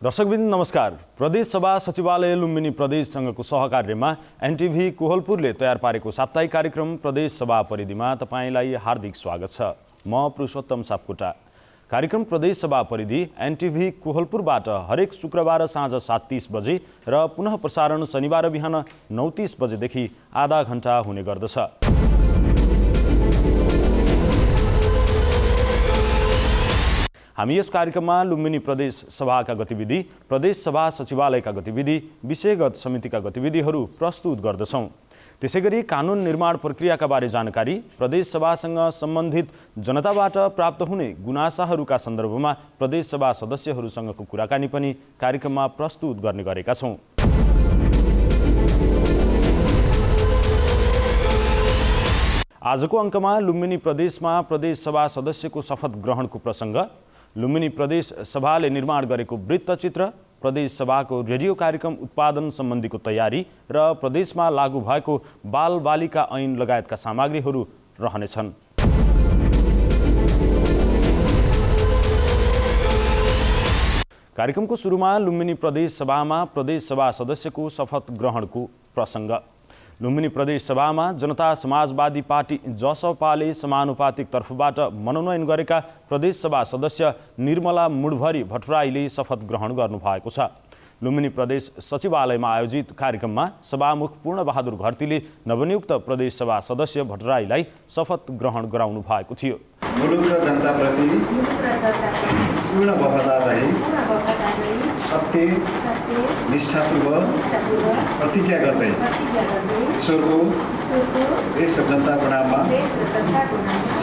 दर्शकवृन्द नमस्कार। प्रदेश सभा सचिवालय लुम्बिनी प्रदेश संघको सहकार्यमा एनटिभी कोहलपुरले तयार पारेको साप्ताहिक कार्यक्रम प्रदेश सभा परिधिमा तपाईलाई हार्दिक स्वागत छ। म पुरुषोत्तम सापकोटा। कार्यक्रम प्रदेश सभा परिधि एनटिभी कोहलपुरबाट हरेक शुक्रबार साँझ 7:30 बजे र पुनः प्रसारण शनिबार बिहान 9:30 बजेदेखि आधा घण्टा हुने गर्दछ। हामी यस कार्यक्रममा लुम्बिनी प्रदेश सभाका गतिविधि, प्रदेश सभा सचिवालयका गतिविधि, विषयगत समितिका गतिविधिहरू प्रस्तुत गर्दछौँ। त्यसैगरी कानुन निर्माण प्रक्रियाका बारे जानकारी, प्रदेश सभासँग सम्बन्धित जनताबाट प्राप्त हुने गुनासाहरूका सन्दर्भमा प्रदेश सभा सदस्यहरूसँगको कुराकानी पनि कार्यक्रममा प्रस्तुत गर्ने गरेका छौँ। आजको अङ्कमा लुम्बिनी प्रदेशमा प्रदेश सभा सदस्यको शपथ ग्रहणको प्रसङ्ग, लुम्बिनी प्रदेश सभाले निर्माण गरेको वृत्तचित्र, प्रदेश सभाको रेडियो कार्यक्रम उत्पादन सम्बन्धीको तयारी र प्रदेशमा लागू भएको बाल बालिका ऐन लगायतका सामग्रीहरू रहनेछन्। कार्यक्रमको सुरुमा लुम्बिनी प्रदेश सभामा प्रदेश सभा सदस्यको शपथ ग्रहणको प्रसङ्ग। लुम्बिनी प्रदेश सभामा जनता समाजवादी पार्टी जसपाले समानुपातिक तर्फबाट मनोनयन गरेका प्रदेश सभा सदस्य निर्मला मुडभरी भट्टराईले शपथ ग्रहण गर्नुभएको छ। लुम्बिनी प्रदेश सचिवालयमा आयोजित कार्यक्रममा सभामुख पूर्णबहादुर घरतीले नवनियुक्त प्रदेश सभा सदस्य भट्टराईलाई शपथ ग्रहण गराउनु भएको थियो। मुलुक र जनताप्रति पूर्ण वफादार रही सत्य निष्ठापूर्वक प्रतिज्ञा गर्दै ईश्वरको देश र जनताको नाममा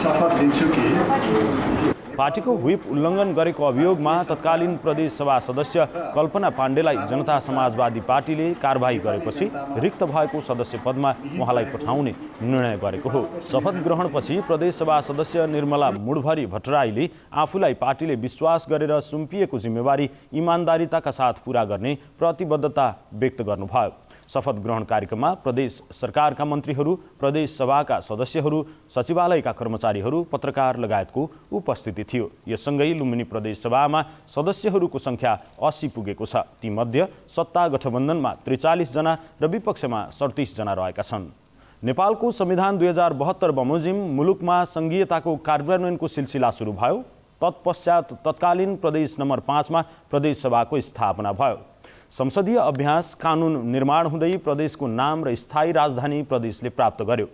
शपथ लिन्छु कि पार्टीको व्हिप उल्लङ्घन गरेको अभियोगमा तत्कालीन प्रदेश सभा सदस्य कल्पना पाण्डेलाई जनता समाजवादी पार्टीले कारबाही गरेपछि रिक्त भएको सदस्य पदमा उहाँलाई पठाउने निर्णय गरेको हो। शपथ ग्रहणपछि प्रदेश सभा सदस्य निर्मला मुडभरी भट्टराईले आफूलाई पार्टीले विश्वास गरेर सुम्पिएको जिम्मेवारी इमान्दारिताका साथ पूरा गर्ने प्रतिबद्धता व्यक्त गर्नुभयो। शपथ ग्रहण कार्यक्रममा प्रदेश सरकारका मन्त्रीहरू, प्रदेश सभाका सदस्यहरू, सचिवालयका कर्मचारीहरू, पत्रकार लगायतको उपस्थिति थियो। यससँगै लुम्बिनी प्रदेश सभामा सदस्यहरूको सङ्ख्या 80 पुगेको छ। तीमध्ये सत्ता गठबन्धनमा 43 जना र विपक्षमा 37 जना रहेका छन्। नेपालको संविधान 2072 बमोजिम मुलुकमा सङ्घीयताको कार्यान्वयनको सिलसिला सुरु भयो। तत्पश्चात तत्कालीन प्रदेश नम्बर 5 मा प्रदेश सभाको स्थापना भयो। संसदीय अभ्यास कानुन निर्माण हुँदै प्रदेशको नाम र स्थायी राजधानी प्रदेशले प्राप्त गर्यो।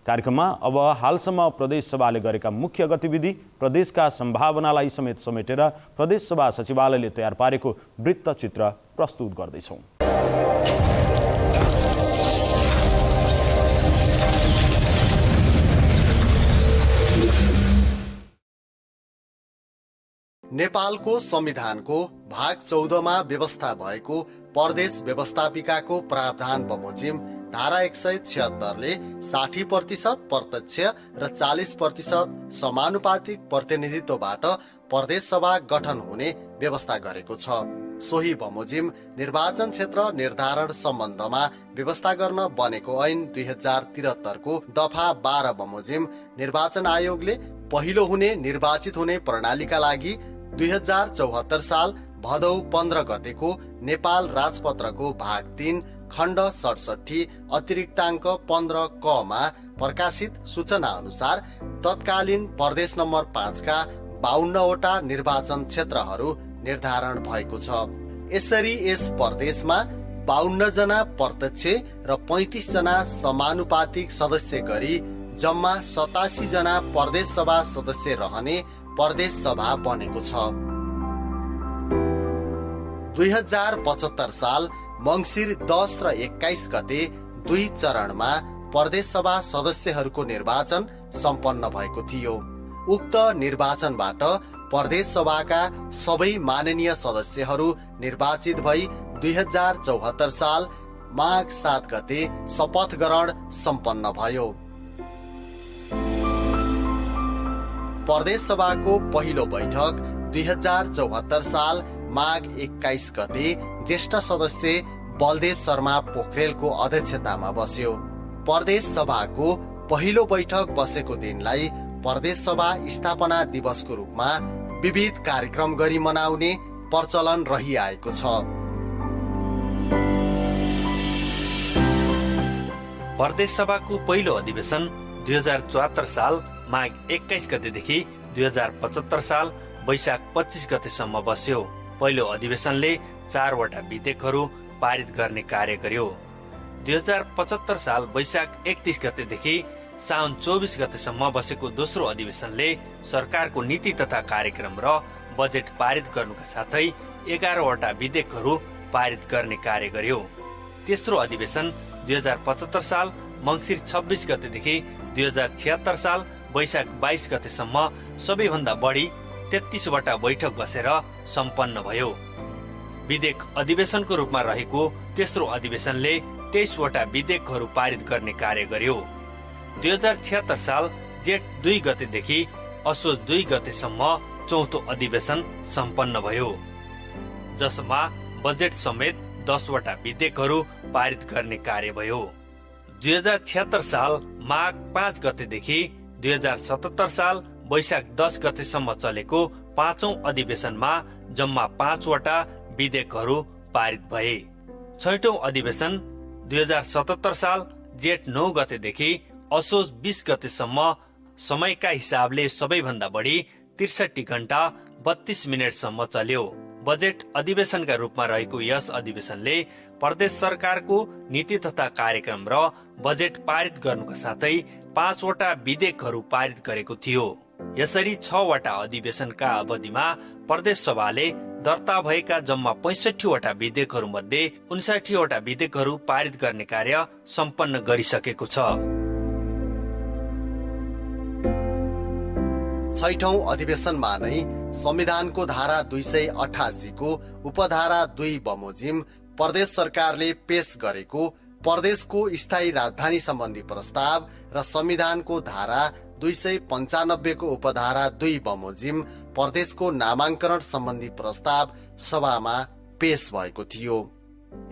कार्यक्रममा अब हालसम्म प्रदेश सभाले गरेका मुख्य गतिविधि, प्रदेशका सम्भावनालाई समेटेर प्रदेश सभा सचिवालयले तयार पारेको वृत्तचित्र प्रस्तुत गर्दैछौँ। नेपालको संविधानको भाग 14 मा व्यवस्था भएको प्रदेश व्यवस्थापिकाको प्रावधान बमोजिम धारा 176 ले 60% प्रत्यक्ष र 40% समानुपातिक प्रतिनिधित्वबाट प्रदेश सभा गठन हुने व्यवस्था गरेको छ। सोही बमोजिम निर्वाचन क्षेत्र निर्धारण सम्बन्धमा व्यवस्था गर्न बनेको ऐन 2073 को दफा 12 बमोजिम निर्वाचन आयोगले पहिलो हुने निर्वाचित हुने प्रणालीका लागि 2074 साल भदौ 15 गतेको नेपाल राजपत्रको भाग 3 खण्ड 67 अतिरिक्ताङ्क 15 क मा प्रकाशित सूचना अनुसार तत्कालीन प्रदेश नम्बर 5 का 52 वटा निर्वाचन क्षेत्रहरू निर्धारण भएको छ। यसरी यस प्रदेशमा 52 जना प्रत्यक्ष र 35 जना समानुपातिक सदस्य गरी जम्मा 87 जना प्रदेश सभा सदस्य रहने प्रदेश सभा बनेको छ। 2075 साल मङ्सिर 10 र 21 गते 2 चरणमा प्रदेश सभा सदस्यहरूको निर्वाचन सम्पन्न भएको थियो। उक्त निर्वाचनबाट प्रदेश सभाका सबै माननीय सदस्यहरू निर्वाचित भई 2074 साल माघ 7 गते शपथ ग्रहण सम्पन्न भयो। प्रदेश सभाको पहिलो बैठक 2074 साल माघ 21 गते ज्येष्ठ सदस्य बलदेव शर्मा पोखरेलको अध्यक्षतामा बस्यो। प्रदेश सभाको पहिलो बैठक बसेको दिनलाई प्रदेश सभा स्थापना दिवसको रूपमा विविध कार्यक्रम गरी मनाउने प्रचलन रहिआएको छ। प्रदेश सभाको पहिलो अधिवेशन 2074 साल माघ 21 गतेदेखि 2075 साल वैशाख 25 गतेसम्म बस्यो। पहिलो अधिवेशनले 4 वटा विधेयकहरू पारित गर्ने कार्य गर्यो। 2075 साल वैशाख 31 गतेदेखि साउन 24 गतेसम्म बसेको दोस्रो अधिवेशनले सरकारको नीति तथा कार्यक्रम र बजेट पारित गर्नुका साथै 11 वटा विधेयकहरू पारित गर्ने कार्य गर्यो। तेस्रो अधिवेशन 2075 साल मङ्सिर 26 गतेदेखि 2076 साल वैशाख 22 गतेसम्म सबैभन्दा बढी 33 वटा बैठक बसेर सम्पन्न भयो। विधेयक अधिवेशनको रूपमा रहेको तेस्रो अधिवेशनले 23 वटा विधेयकहरू पारित गर्ने कार्य गर्यो। 2076 साल जेठ 2 गतेदेखि असोज 2 गतेसम्म चौथो अधिवेशन सम्पन्न भयो, जसमा बजेट समेत 10 वटा विधेयकहरू पारित गर्ने कार्य भयो। 2076 साल माघ 5 गतेदेखि 2077 साल वैशाख 10 गतेसम्म चलेको पाँचौं अधिवेशनमा जम्मा 5 वटा विधेयकहरू पारित भए। छैटौं अधिवेशन 2077 साल जेठ 9 गतेदेखि असोज 20 गतेसम्म समयका हिसाबले सबैभन्दा बढी 63 घण्टा 32 मिनटसम्म चल्यो। बजेट अधिवेशनका रूपमा रहेको यस अधिवेशनले प्रदेश सरकारको नीति तथा कार्यक्रम र बजेट पारित गर्नुका साथै 5 वटा विधेयकहरू पारित गरेको थियो। यसरी 6 वटा अधिवेशनका अवधिमा प्रदेश सभाले दर्ता भएका जम्मा 65 वटा विधेयकहरू मध्ये 59 वटा विधेयकहरू पारित गर्ने कार्य सम्पन्न गरिसकेको छ। छैठौं अधिवेशनमा नै संविधानको धारा 288 को उपधारा 2 बमोजिम प्रदेश सरकारले पेश गरेको प्रदेशको स्थायी राजधानी सम्बन्धी प्रस्ताव र संविधानको धारा 295 को उपधारा 2 बमोजिम प्रदेशको नामाङ्करण सम्बन्धी प्रस्ताव सभामा पेश भएको थियो।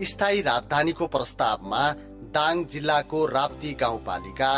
स्थायी राजधानीको प्रस्तावमा दाङ जिल्लाको राप्ती गाउँपालिका,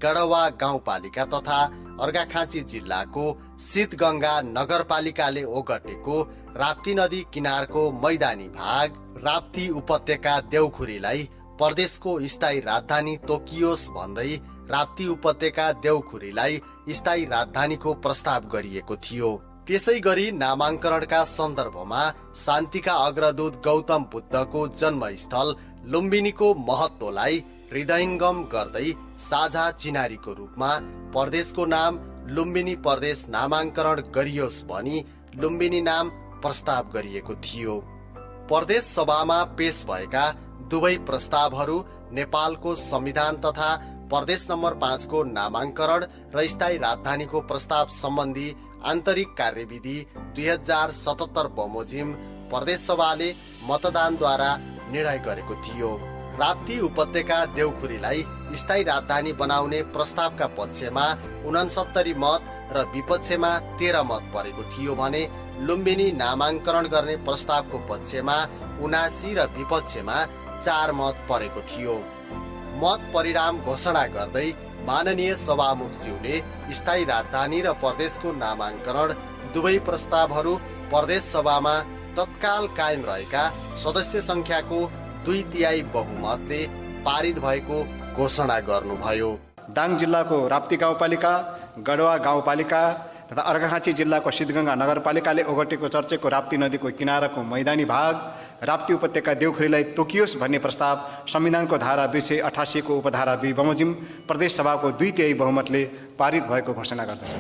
गढवा गाउँपालिका तथा अर्घाखाँची जिल्लाको शीतगंगा नगरपालिकाले ओगटेको राप्ती नदी किनारको मैदानी भाग राप्ती उपत्यका देउखुरीलाई प्रदेशको स्थायी राजधानी तोकियोस् भन्दै राप्ती उपत्यका देउखुरीलाई स्थायी राजधानीको प्रस्ताव गरिएको थियो। त्यसै गरी नामाङ्करणका सन्दर्भमा शान्तिका अग्रदूत गौतम बुद्धको जन्मस्थल लुम्बिनीको महत्वलाई हृदयङ्गम गर्दै साझा चिनारीको रूपमा प्रदेशको नाम लुम्बिनी प्रदेश नामाङ्करण गरियोस् भनी लुम्बिनी नाम प्रस्ताव गरिएको थियो। प्रदेश सभामा पेश भएका दुवै प्रस्तावहरू नेपालको संविधान तथा प्रदेश नम्बर 5 को नामाङ्करण र स्थायी राजधानीको प्रस्ताव सम्बन्धी आन्तरिक कार्यविधि 2077 बमोजिम प्रदेश सभाले मतदानद्वारा निर्णय गरेको थियो। राप्ती उपत्यका देउखुरीलाई स्थायी राजधानी बनाउने प्रस्तावका पक्षमा 69 मत र विपक्षमा 13 मत परेको थियो भने लुम्बिनी नामाङ्करण गर्ने प्रस्तावको पक्षमा 79 र विपक्षमा 4 मत परेको थियो। मत परिणाम घोषणा गर्दै माननीय सभामुखज्यूले स्थायी राजधानी र प्रदेशको नामाङ्करण दुवै प्रस्तावहरू प्रदेश सभामा तत्काल कायम रहेका सदस्य संख्याको 2/3 बहुमतले पारित भएको घोषणा गर्नुभयो। दाङ जिल्लाको राप्ती गाउँपालिका, गढवा गाउँपालिका तथा अर्घाखाँची जिल्लाको शीतगंगा नगरपालिकाले ओगटेको चर्चेको राप्ती नदीको किनाराको मैदानी भाग राप्ती उपत्यका देउखुरीलाई तोकियोस् भन्ने प्रस्ताव संविधानको धारा 288 को उपधारा 2 बमोजिम प्रदेश सभाको 2/3 बहुमतले पारित भएको घोषणा गर्दछ।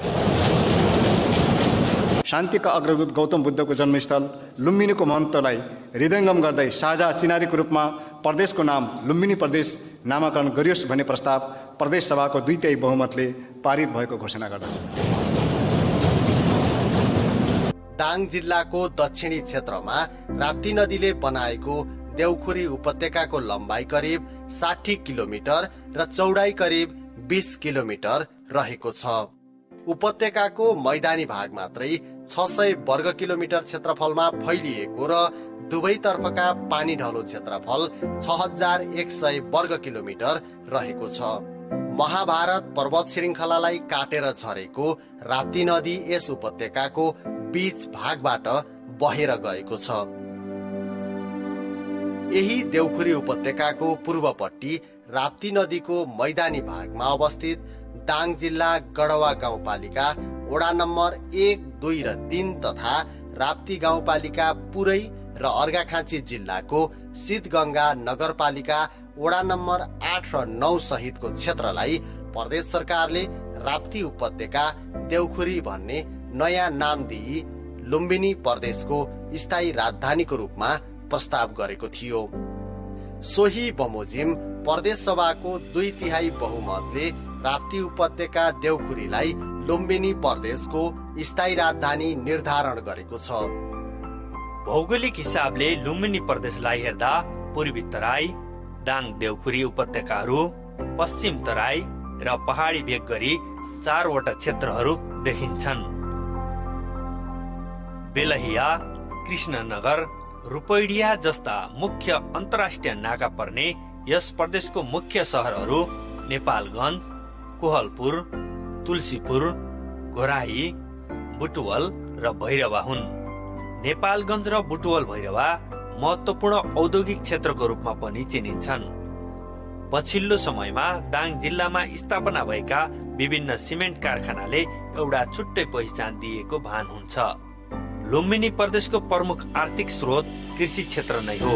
शान्तिका अग्रदूत गौतम बुद्धको जन्मस्थल लुम्बिनीको महत्त्वलाई हृदयङ्गम गर्दै साझा चिनारीको रूपमा प्रदेशको नाम लुम्बिनी प्रदेश नामाकरण गरियोस् भन्ने प्रस्ताव प्रदेश सभाको 2/3 बहुमतले पारित भएको घोषणा गर्दछ। दाङ जिल्लाको दक्षिणी क्षेत्रमा राप्ती नदीले बनाएको देउखुरी उपत्यकाको लम्बाइ करिब 60 किलोमिटर र चौडाइ करिब 20 किलोमिटर रहेको छ। उपत्यकाको मैदानी भाग मात्रै 600 वर्ग किलोमिटर क्षेत्रफलमा फैलिएको र दुवैतर्फका पानी ढलो क्षेत्रफल 6100 वर्ग किलोमिटर रहेको छ। महाभारत पर्वत श्रृङ्खलालाई काटेर झरेको राप्ती नदी यस उपत्यकाको बीच भागबाट बहेर गएको छ। यही देउखुरी उपत्यकाको पूर्वपट्टि राप्ती नदीको मैदानी भागमा अवस्थित दाङ जिल्ला गढवा गाउँपालिका वडा नम्बर 1, 2 र 3 तथा राप्ती गाउँपालिका पुरै र अर्घाखाँची जिल्लाको सिद्धगंगा नगरपालिका वडा नम्बर 8 र 9 सहितको क्षेत्रलाई प्रदेश सरकारले राप्ती उपत्यका देउखुरी भन्ने नयाँ नाम दिई लुम्बिनी प्रदेशको स्थायी राजधानीको रूपमा प्रस्ताव गरेको थियो। सोही बमोजिम प्रदेश सभाको 2/3 बहुमतले राप्ती उपत्यका देउखुरीलाई लुम्बिनी प्रदेशको स्थायी राजधानी निर्धारण गरेको छ। भौगोलिक हिसाबले लुम्बिनी प्रदेशलाई हेर्दा पूर्वी तराई, दाङ देउखुरी उपत्यकाहरू, पश्चिम तराई र पहाडी भेग गरी 4वटा क्षेत्रहरू देखिन्छन्। बेलहिया, कृष्णनगर, रूपैडिया जस्ता मुख्य अन्तर्राष्ट्रिय नाका पर्ने यस प्रदेशको मुख्य सहरहरू नेपालगञ्ज, कोहलपुर, तुलसीपुर, घोराही, बुटवल र भैरवा हुन्। नेपालगञ्ज र बुटवल भैरवा महत्त्वपूर्ण औद्योगिक क्षेत्रको रूपमा पनि चिनिन्छन्। पछिल्लो समयमा दाङ जिल्लामा स्थापना भएका विभिन्न सिमेन्ट कारखानाले एउटा छुट्टै पहिचान दिएको भान हुन्छ। लुम्बिनी प्रदेशको प्रमुख आर्थिक स्रोत कृषि क्षेत्र नै हो।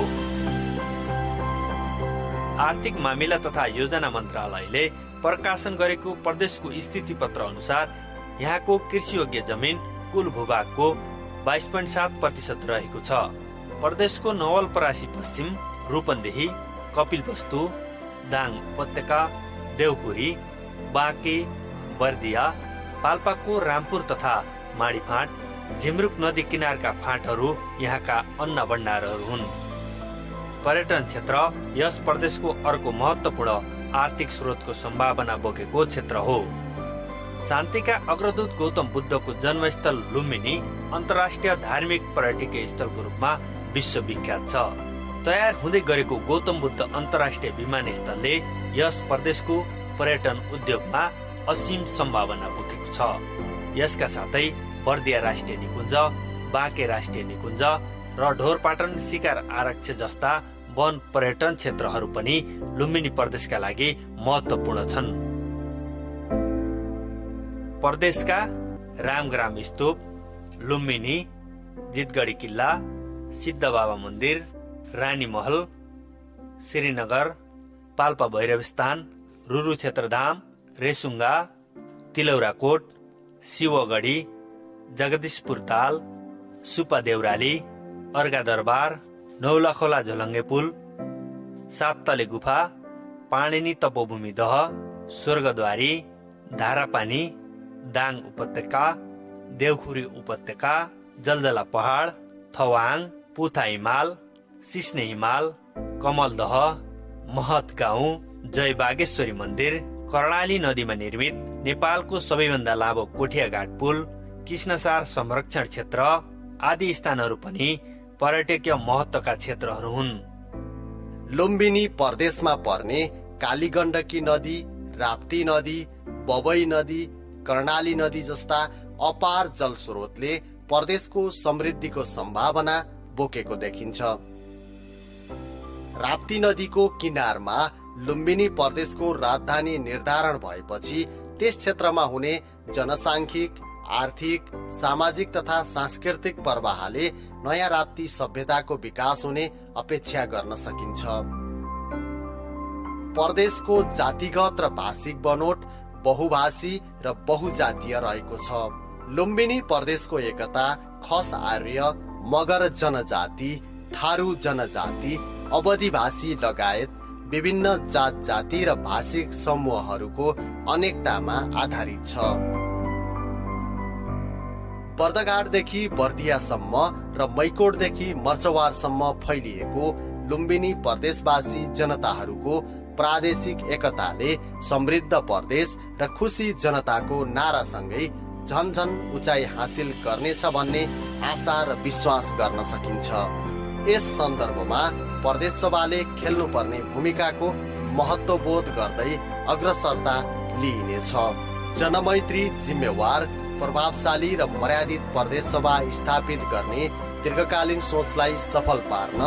आर्थिक मामिला तथा योजना मन्त्रालयले प्रकाशन गरेको प्रदेशको स्थिति पत्र अनुसार यहाँको कृषियोग्य जमिन कुल भूभागको 22.7% रहेको छ। प्रदेशको नवलपरासी पश्चिम, रूपन्देही, कपिलवस्तु, दाङ उपत्यका, देउखुरी, बाँके, बर्दिया, पाल्पाको रामपुर तथा माडीफाँट, झिमरुक नदी किनारका फाँटहरू यहाँका अन्न भण्डारहरू हुन्। पर्यटन क्षेत्र यस प्रदेशको अर्को महत्त्वपूर्ण आर्थिक स्रोतको सम्भावना बोकेको क्षेत्र हो। शान्तिका अग्रदूत गौतम बुद्धको जन्मस्थल लुम्बिनी अन्तर्राष्ट्रिय धार्मिक पर्यटकीय स्थलको रूपमा विश्वविख्यात छ। तयार हुँदै गरेको गौतम बुद्ध अन्तर्राष्ट्रिय विमानस्थलले यस प्रदेशको पर्यटन उद्योगमा असीम सम्भावना बोकेको छ। यसका साथै बर्दिया राष्ट्रिय निकुञ्ज, बाँके राष्ट्रिय निकुञ्ज र ढोरपाटन शिकार आरक्ष जस्ता वन पर्यटन क्षेत्रहरू पनि लुम्बिनी प्रदेशका लागि महत्त्वपूर्ण छन्। प्रदेशका रामग्राम स्तूप, लुम्बिनी, जितगढी किल्ला, सिद्ध बाबा मन्दिर, रानी महल, श्रीनगर, पाल्पा भैरवस्थान, रुरु क्षेत्रधाम, रेसुङ्गा, तिलौराकोट, शिवगढी, जगदीशपुर ताल, सुपा देउराली, अर्घा दरबार, नौलाखोला झोलङ्गे पुल, साततले गुफा, पाणिनी तपोभूमि दह, स्वर्गद्वारी, धारापानी, दाङ उपत्यका, देउखुरी उपत्यका, जलजला पहाड, थवाङ, पुथा हिमाल, सिस्ने हिमाल, कमलदह, महत गाउँ, जय बागेश्वरी मन्दिर, कर्णाली नदीमा निर्मित नेपालको सबैभन्दा लामो कोठियाघाट पुल, कृष्णसार संरक्षण क्षेत्र आदि स्थानहरू पनि पर्यटकीय महत्त्वका क्षेत्रहरू हुन्। लुम्बिनी प्रदेशमा पर्ने कालीगण्डकी नदी, राप्ती नदी, बबई नदी, कर्णाली नदी जस्ता अपार जल स्रोतले प्रदेशको समृद्धिको सम्भावना बोकेको देखिन्छ। राप्ती नदीको किनारमा लुम्बिनी प्रदेशको राजधानी निर्धारण भएपछि त्यस क्षेत्रमा हुने जनसाङ्खिक, आर्थिक, सामाजिक तथा सांस्कृतिक प्रवाहले नयाँ राप्ती सभ्यताको विकास हुने अपेक्षा गर्न सकिन्छ। प्रदेशको जातिगत र भाषिक बनोट बहुभाषी र बहुजातीय रहेको छ। लुम्बिनी प्रदेशको एकता खस आर्य, मगर जनजाति, थारू जनजाति, अवधिभाषी लगायत विभिन्न जात जाति र भाषिक समूहहरूको अनेकतामा आधारित छ। बर्दघाटदेखि बर्दियासम्म र मैकोटदेखि मर्चवारसम्म फैलिएको लुम्बिनी प्रदेशवासी जनताहरूको प्रादेशिक एकताले समृद्ध प्रदेश र खुसी जनताको नारासँगै झन्झन उचाइ हासिल गर्नेछ भन्ने आशा र विश्वास गर्न सकिन्छ। यस सन्दर्भमा प्रदेश सभाले खेल्नुपर्ने भूमिकाको महत्त्वबोध गर्दै अग्रसरता लिइनेछ। जनमैत्री, जिम्मेवार, प्रभावशाली र मर्यादित प्रदेश सभा स्थापित गर्ने दीर्घकालीन सोचलाई सफल पार्न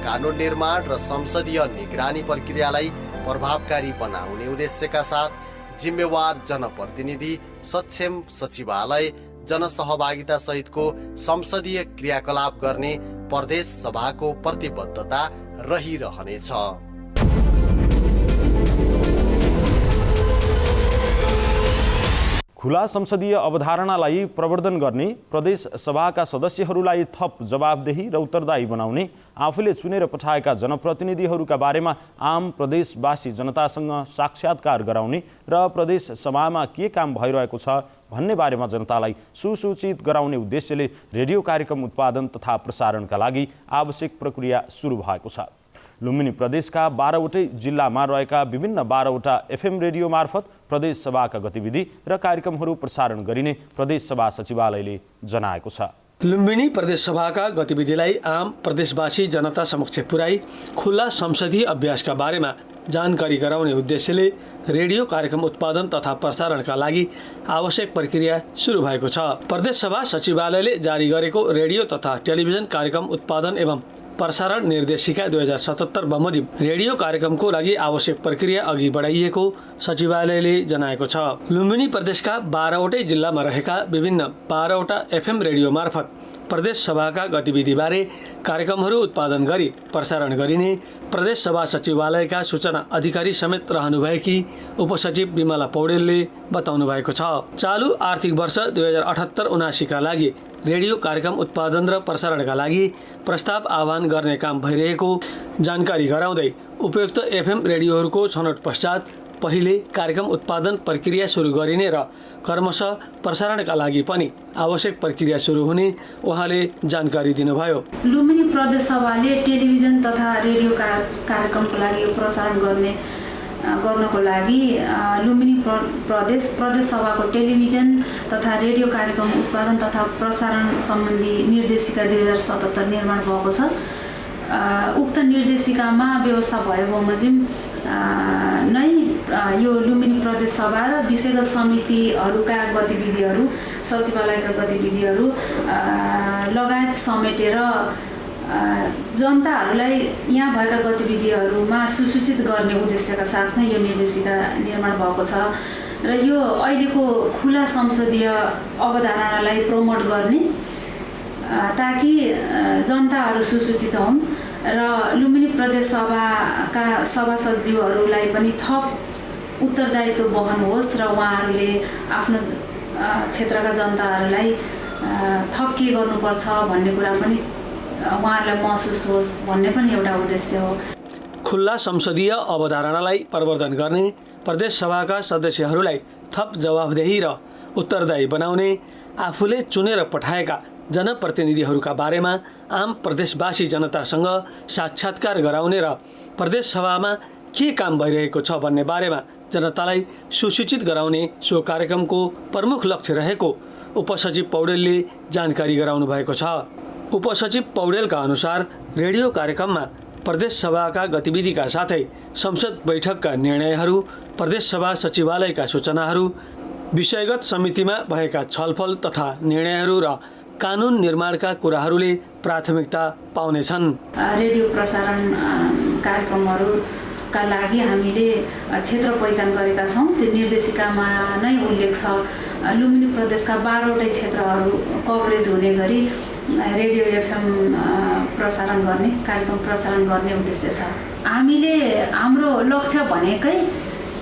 कानुन निर्माण र संसदीय निगरानी प्रक्रियालाई प्रभावकारी बनाउने उद्देश्यका साथ जिम्मेवार जनप्रतिनिधि, सक्षम सचिवालय, जनसहभागिता सहितको संसदीय क्रियाकलाप गर्ने प्रदेश सभाको प्रतिबद्धता रहिरहनेछ। खुला संसदीय अवधारणालाई प्रवर्धन गर्ने, प्रदेश सभाका सदस्यहरूलाई थप जवाबदेही र उत्तरदायी बनाउने, आफूले चुनेर पठाएका जनप्रतिनिधिहरूका बारेमा आम प्रदेशवासी जनतासँग साक्षात्कार गराउने र प्रदेश सभामा के काम भइरहेको छ भन्ने बारेमा जनतालाई सुसूचित गराउने उद्देश्यले रेडियो कार्यक्रम उत्पादन तथा प्रसारणका लागि आवश्यक प्रक्रिया सुरु भएको छ। लुम्बिनी प्रदेशका 12वटै जिल्लामा रहेका विभिन्न 12वटा एफएम रेडियो मार्फत प्रदेश सभाका गतिविधि र कार्यक्रमहरू प्रसारण गरिने प्रदेश सभा सचिवालयले जनाएको छ। लुम्बिनी प्रदेश सभाका गतिविधिलाई आम प्रदेशवासी जनता समक्ष पुर्याई खुला संसदीय अभ्यासका बारेमा जानकारी गराउने उद्देश्यले रेडियो कार्यक्रम उत्पादन तथा प्रसारणका लागि आवश्यक प्रक्रिया सुरु भएको छ। प्रदेश सभा सचिवालयले जारी गरेको रेडियो तथा टेलिभिजन कार्यक्रम उत्पादन एवं प्रसारण निर्देशिका 2077 बमोजिम रेडियो कार्यक्रमको लागि आवश्यक प्रक्रिया अघि बढाइएको सचिवालयले जनाएको छ। लुम्बिनी प्रदेशका 12वटै जिल्लामा रहेका विभिन्न 12वटा एफएम रेडियो मार्फत प्रदेश सभाका गतिविधिबारे कार्यक्रमहरू उत्पादन गरी प्रसारण गरिने प्रदेश सभा सचिवालयका सूचना अधिकारी समेत रहनुभएकी उपसचिव विमला पौडेलले बताउनु भएको छ। चालु आर्थिक वर्ष 2078-79 का लागि रेडियो कार्यक्रम उत्पादन र प्रसारणका लागि प्रस्ताव आह्वान गर्ने काम भइरहेको जानकारी गराउँदै उपयुक्त एफएम रेडियोहरूको छनौट पश्चात पहिले कार्यक्रम उत्पादन प्रक्रिया सुरु गरिने र क्रमशः प्रसारणका लागि पनि आवश्यक प्रक्रिया सुरु हुने उहाँले जानकारी दिनुभयो। लुम्बिनी प्रदेश सभाले टेलिभिजन तथा रेडियो कार्यक्रमको लागि प्रसारण गर्नको लागि लुम्बिनी प्रदेश सभाको टेलिभिजन तथा रेडियो कार्यक्रम उत्पादन तथा प्रसारण सम्बन्धी निर्देशिका 2077 निर्माण भएको छ। उक्त निर्देशिकामा व्यवस्था भए बमोजिम नै यो लुम्बिनी प्रदेश सभा र विषयगत समितिहरूका गतिविधिहरू, सचिवालयका गतिविधिहरू लगायत समेटेर जनताहरूलाई यहाँ भएका गतिविधिहरूमा सुसूचित गर्ने उद्देश्यका साथ नै यो निर्देशिका निर्माण भएको छ र यो अहिलेको खुला संसदीय अवधारणालाई प्रमोट गर्ने ताकि जनताहरू सुसूचित हुन् र लुम्बिनी प्रदेश सभाका सभासदज्यूहरूलाई पनि थप उत्तरदायित्व वहन होस् र उहाँहरूले आफ्नो क्षेत्रका जनताहरूलाई थप के गर्नुपर्छ भन्ने कुरा पनि उहाँहरूलाई महसुस होस् भन्ने पनि एउटा उद्देश्य हो। खुल्ला संसदीय अवधारणालाई प्रवर्धन गर्ने, प्रदेश सभाका सदस्यहरूलाई थप जवाफदेही र उत्तरदायी बनाउने, आफूले चुनेर पठाएका जनप्रतिनिधिहरूका बारेमा आम प्रदेशवासी जनतासँग साक्षात्कार गराउने र प्रदेश सभामा के काम भइरहेको छ भन्ने बारेमा जनतालाई सुसूचित गराउने सो कार्यक्रमको प्रमुख लक्ष्य रहेको उपसचिव पौडेलले जानकारी गराउनु भएको छ। उपसचिव पौडेलका अनुसार रेडियो कार्यक्रममा प्रदेश सभाका गतिविधिका साथै संसद बैठकका निर्णयहरू, प्रदेश सभा सचिवालयका सूचनाहरू, विषयगत समितिमा भएका छलफल तथा निर्णयहरू र कानुन निर्माणका कुराहरूले प्राथमिकता पाउनेछन्। रेडियो प्रसारण कार्यक्रमहरूका लागि हामीले क्षेत्र पहिचान गरेका छौँ। त्यो निर्देशिकामा नै उल्लेख छ। लुम्बिनी प्रदेशका 12वटै क्षेत्रहरू कभरेज हुने गरी रेडियो एफएम प्रसारण गर्ने, कार्यक्रम प्रसारण गर्ने उद्देश्य छ। हामीले हाम्रो लक्ष्य भनेकै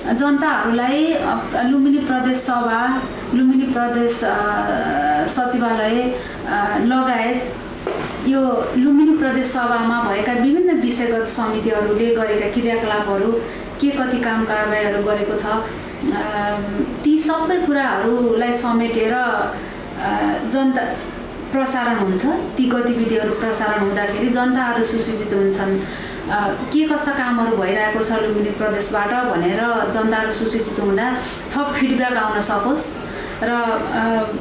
जनताहरूलाई लुम्बिनी प्रदेश सभा, लुम्बिनी प्रदेश सचिवालय लगायत यो लुम्बिनी प्रदेश सभामा भएका विभिन्न विषयगत समितिहरूले गरेका क्रियाकलापहरू के कति काम कारबाहीहरू गरेको छ, ती सबै कुराहरूलाई समेटेर जनता प्रसारण हुन्छ। ती गतिविधिहरू प्रसारण हुँदाखेरि जनताहरू सुसूचित हुन्छन्। के कस्ता कामहरू भइरहेको छ लुम्बिनी प्रदेशबाट भनेर जनताहरू सुसूचित हुँदा थप फिडब्याक आउन सकोस् र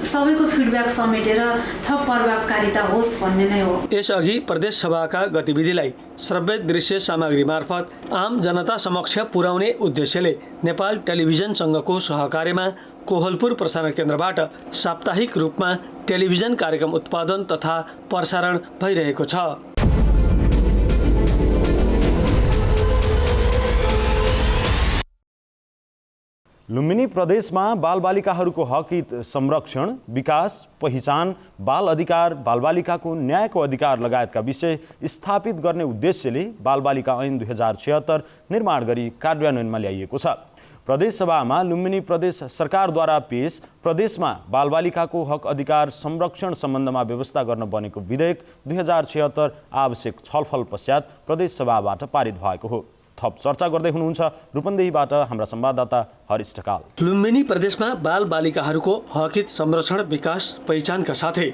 सबैको फिडब्याक समेटेर थप प्रभावकारिता होस् भन्ने नै हो। यसअघि प्रदेश सभाका गतिविधिलाई श्रव्य दृश्य सामग्री मार्फत आम जनता समक्ष पुर्याउने उद्देश्यले नेपाल टेलिभिजन संघको सहकार्यमा कोहलपुर प्रसारण केन्द्रबाट साप्ताहिक रूपमा टेलिभिजन कार्यक्रम उत्पादन तथा प्रसारण भइरहेको छ। लुम्बिनी प्रदेशमा बालबालिकाहरूको हक हित संरक्षण, विकास, पहिचान, बाल अधिकार, बालबालिकाको न्यायको अधिकार लगायतका विषय स्थापित गर्ने उद्देश्यले बालबालिका ऐन 2076 निर्माण गरी कार्यान्वयनमा ल्याइएको छ। प्रदेश सभामा लुम्बिनी प्रदेश सरकारद्वारा पेश प्रदेशमा बालबालिकाको हक अधिकार संरक्षण सम्बन्धमा व्यवस्था गर्न बनेको विधेयक 2076 आवश्यक छलफल पश्चात प्रदेश सभाबाट पारित भएको हो। थप चर्चा गर्दै हुनुहुन्छ रूपन्देहीबाट हाम्रा संवाददाता हरिश ढकाल। लुम्बिनी प्रदेशमा बालबालिकाहरूको हक हित संरक्षण, विकास, पहिचानका साथै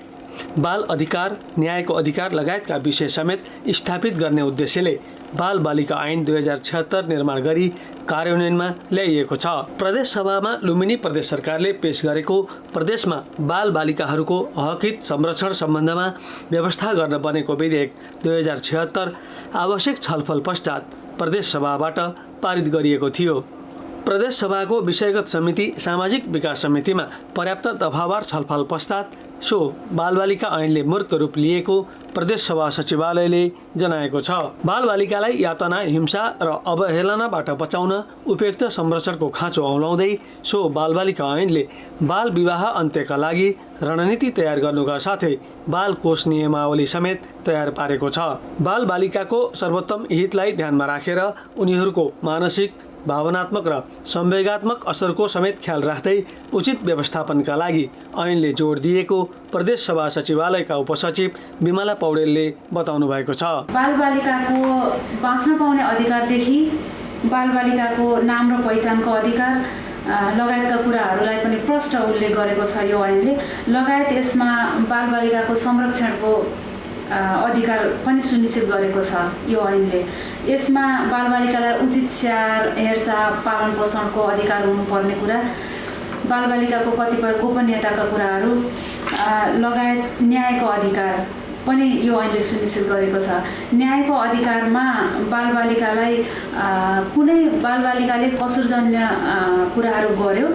बाल अधिकार, न्यायको अधिकार लगायतका विषय समेत स्थापित गर्ने उद्देश्यले बालबालिका ऐन 2076 निर्माण गरी कार्यान्वयनमा ल्याइएको छ। प्रदेश सभामा लुम्बिनी प्रदेश सरकारले पेश गरेको प्रदेशमा बालबालिकाहरूको हक हित संरक्षण सम्बन्धमा व्यवस्था गर्न बनेको विधेयक 2076 आवश्यक छलफल पश्चात प्रदेश सभाबाट पारित गरिएको थियो। प्रदेश सभाको विषयगत समिति सामाजिक विकास समितिमा पर्याप्त दफावार छलफल पश्चात सो बालबालिका ऐनले मूर्त रूप लिएको प्रदेश सभा सचिवालयले जनाएको छ। बालबालिकालाई यातना, हिंसा र अवहेलनाबाट बचाउन उपयुक्त संरक्षणको खाँचो औलाउँदै सो बालबालिका ऐनले बाल विवाह अन्त्यका लागि रणनीति तयार गर्नुका साथै बाल कोष नियमावली समेत तयार पारेको छ। बालबालिकाको सर्वोत्तम हितलाई ध्यानमा राखेर उनीहरूको मानसिक, भावनात्मक र संवेगात्मक असरको समेत ख्याल राख्दै उचित व्यवस्थापनका लागि ऐनले जोड दिएको प्रदेश सभा सचिवालयका उपसचिव विमला पौडेलले बताउनु भएको छ। बालबालिकाको बाँच्न पाउने अधिकारदेखि बालबालिकाको नाम र पहिचानको अधिकार लगायतका कुराहरूलाई पनि प्रष्ट उल्लेख गरेको छ यो ऐनले। लगायत यसमा बालबालिकाको संरक्षणको अधिकार पनि सुनिश्चित गरेको छ यो ऐनले। यसमा बालबालिकालाई उचित स्याहार, हेरचाह, पालन पोषणको अधिकार हुनुपर्ने कुरा, बालबालिकाको कतिपय गोपनीयताका कुराहरू लगायत न्यायको अधिकार पनि यो ऐनले सुनिश्चित गरेको छ। न्यायको अधिकारमा बालबालिकालाई कुनै बालबालिकाले कसुरजन्य कुराहरू गर्यो,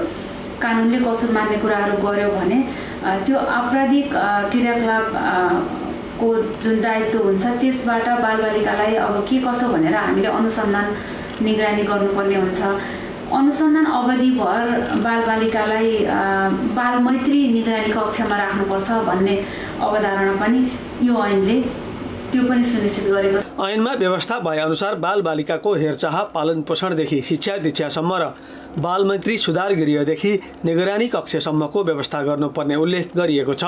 कानुनले कसुर मान्ने कुराहरू गर्यो भने त्यो आपराधिक क्रियाकलाप को जुन दायित्व हुन्छ त्यसबाट बालबालिकालाई अब के कसो भनेर हामीले अनुसन्धान निगरानी गर्नुपर्ने हुन्छ। अनुसन्धान अवधिभर बालबालिकालाई बालमैत्री निगरानी कक्षमा राख्नुपर्छ भन्ने अवधारणा पनि यो ऐनले त्यो पनि सुनिश्चित गरेको छ। ऐनमा व्यवस्था भएअनुसार बालबालिकाको हेरचाह, पालन पोषणदेखि शिक्षा दीक्षासम्म र बालमैत्री सुधार गृहदेखि निगरानी कक्षसम्मको व्यवस्था गर्नुपर्ने उल्लेख गरिएको छ।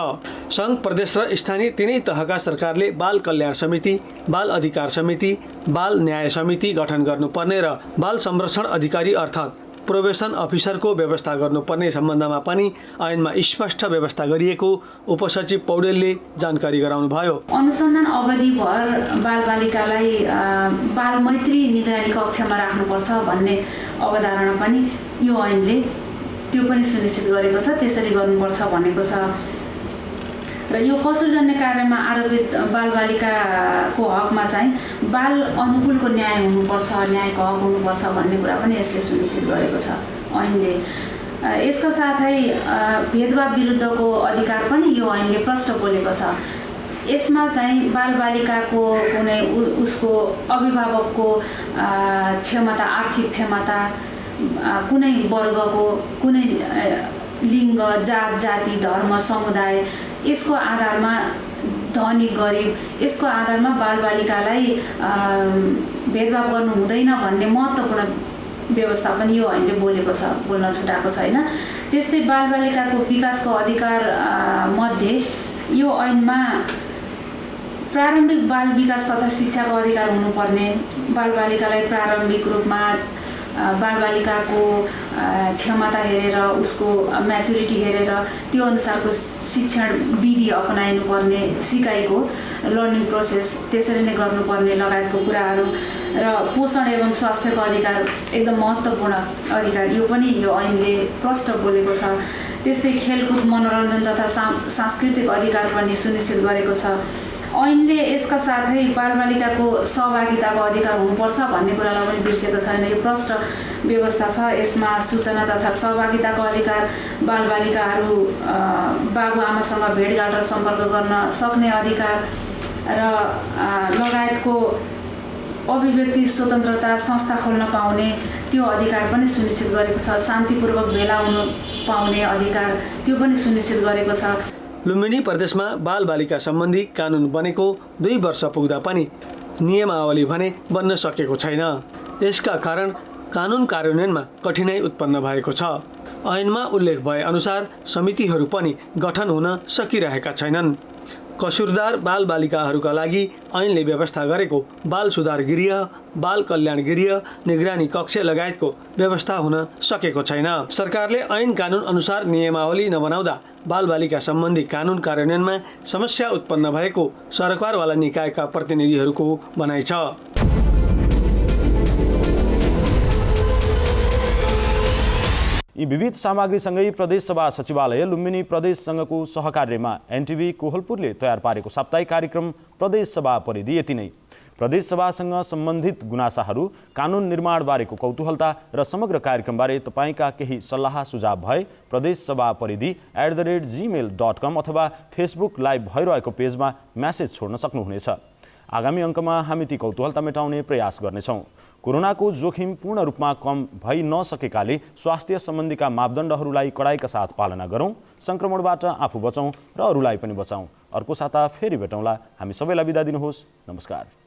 सङ्घ, प्रदेश र स्थानीय तिनै तहका सरकारले बाल कल्याण समिति, बाल अधिकार समिति, बाल न्याय समिति गठन गर्नुपर्ने र बाल संरक्षण अधिकारी अर्थात् प्रोबेसन अफिसरको व्यवस्था गर्नुपर्ने सम्बन्धमा पनि ऐनमा स्पष्ट व्यवस्था गरिएको उपसचिव पौडेलले जानकारी गराउनुभयो। अनुसन्धान अवधिभर बालबालिकालाई बालमैत्री निगरानी कक्षमा राख्नुपर्छ भन्ने अवधारणा पनि यो ऐनले त्यो पनि सुनिश्चित गरेको छ। त्यसरी गर्नुपर्छ भनेको छ र यो कसुरजन्य कार्यमा आरोपित बालबालिकाको हकमा चाहिँ बाल अनुकूलको न्याय हुनुपर्छ, न्यायको हक हुनुपर्छ भन्ने कुरा पनि यसले सुनिश्चित गरेको छ ऐनले। यसका साथै भेदभाव विरुद्धको अधिकार पनि यो ऐनले प्रष्ट बोलेको छ। यसमा चाहिँ बालबालिकाको कुनै उसको अभिभावकको क्षमता, आर्थिक क्षमता, कुनै वर्गको, कुनै लिङ्ग, जात, जाति, धर्म, समुदाय यसको आधारमा धनी गरिब यसको आधारमा बालबालिकालाई भेदभाव गर्नु हुँदैन भन्ने महत्त्वपूर्ण व्यवस्था पनि यो ऐनले बोलेको छ, बोल्न छुटाएको छैन। त्यस्तै बालबालिकाको विकासको अधिकार मध्ये यो ऐनमा प्रारम्भिक बाल विकास तथा शिक्षाको अधिकार हुनुपर्ने, बालबालिकालाई प्रारम्भिक रूपमा बालबालिकाको क्षमता हेरेर, उसको म्याचुरिटी हेरेर त्यो अनुसारको शिक्षण विधि अपनाइनुपर्ने, सिकाइको लर्निङ प्रोसेस त्यसरी नै गर्नुपर्ने लगायतको कुराहरू र पोषण एवं स्वास्थ्यको अधिकार एकदम महत्त्वपूर्ण अधिकार यो पनि यो ऐनले प्रष्ट बोलेको छ। त्यस्तै खेलकुद, मनोरञ्जन तथा सांस्कृतिक अधिकार पनि सुनिश्चित गरेको छ। ऐनले यसका साथै बालबालिकाको सहभागिताको अधिकार हुनुपर्छ भन्ने कुरालाई पनि बिर्सेको छैन। यो प्रष्ट व्यवस्था छ, यसमा सूचना तथा सहभागिताको अधिकार, बालबालिकाहरू बाबुआमासँग भेटघाट र सम्पर्क गर्न सक्ने अधिकार र लगायतको अभिव्यक्ति स्वतन्त्रता, संस्था खोल्न पाउने त्यो अधिकार पनि सुनिश्चित गरेको छ। शान्तिपूर्वक भेला हुन पाउने अधिकार त्यो पनि सुनिश्चित गरेको छ। लुम्बिनी प्रदेशमा बालबालिका सम्बन्धी कानुन बनेको 2 वर्ष पुग्दा पनि नियमावली भने बन्न सकेको छैन। यसका कारण कानुन कार्यान्वयनमा कठिनाई उत्पन्न भएको छ। ऐनमा उल्लेख भए अनुसार समितिहरू पनि गठन हुन सकिरहेका छैनन्। कसुरदार बालबालिकाहरूका लागि ऐनले व्यवस्था गरेको बाल सुधार गृह, बाल कल्याण गृह, निगरानी कक्ष लगायतको व्यवस्था हुन सकेको छैन। सरकारले ऐन कानुन अनुसार नियमावली नबनाउँदा बालबालिका सम्बन्धी कानुन कार्यान्वयनमा समस्या उत्पन्न भएको सरकारवाला निकायका प्रतिनिधिहरूको भनाइ छ। यी विविध सामग्रीसँगै प्रदेशसभा सचिवालय लुम्बिनी प्रदेशसँगको सहकार्यमा एनटिभी कोहलपुरले तयार पारेको साप्ताहिक कार्यक्रम प्रदेशसभा परिधि यति नै। प्रदेशसभासँग सम्बन्धित गुनासाहरू, कानुन निर्माण बारेको कौतूहलता र समग्र कार्यक्रमबारे तपाईँका केही सल्लाह सुझाव भए प्रदेशसभा परिधि @gmail.com अथवा फेसबुक लाइभ भइरहेको पेजमा म्यासेज छोड्न सक्नुहुनेछ। आगामी अङ्कमा हामी ती कौतूहलता मेटाउने प्रयास गर्नेछौँ। कोरोनाको जोखिम पूर्ण रूपमा कम भइ नसकेकाले स्वास्थ्य सम्बन्धीका मापदण्डहरूलाई कडाइका साथ पालना गरौँ, सङ्क्रमणबाट आफू बचौँ र अरूलाई पनि बचाउँ। अर्को साता फेरि भेटौँला। हामी सबैलाई बिदा दिनुहोस्। नमस्कार।